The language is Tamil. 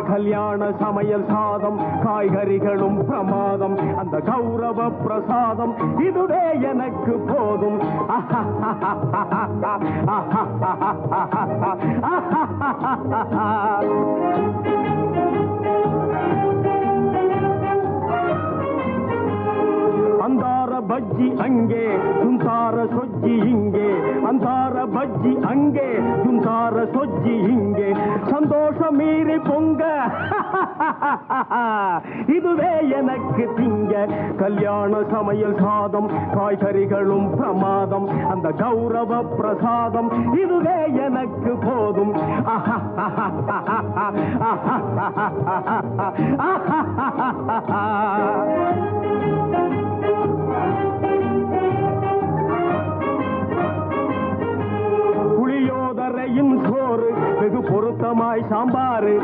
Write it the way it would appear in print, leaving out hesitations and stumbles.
கல்யாண சமையல் சாதம் காய்கறிகளும் பிரமாதம் அந்த கௌரவ பிரசாதம் இதுவே எனக்கு போதும் அந்தார பஜ்ஜி அங்கே சுந்தார சொஜ்ஜி இங்கே அந்தார பஜ்ஜி அங்கே சுந்தார சொஜ்ஜி இங்கே சந்தோஷம் மீறி பொங்க இதுவே எனக்கு திங்க கல்யாண சமையல் சாதம் காய்கறிகளும் பிரமாதம் அந்த கௌரவ பிரசாதம் இதுவே எனக்கு போதும் புளியோதரையும் சோறு வெகு பொருத்தமாய் சாம்பாரு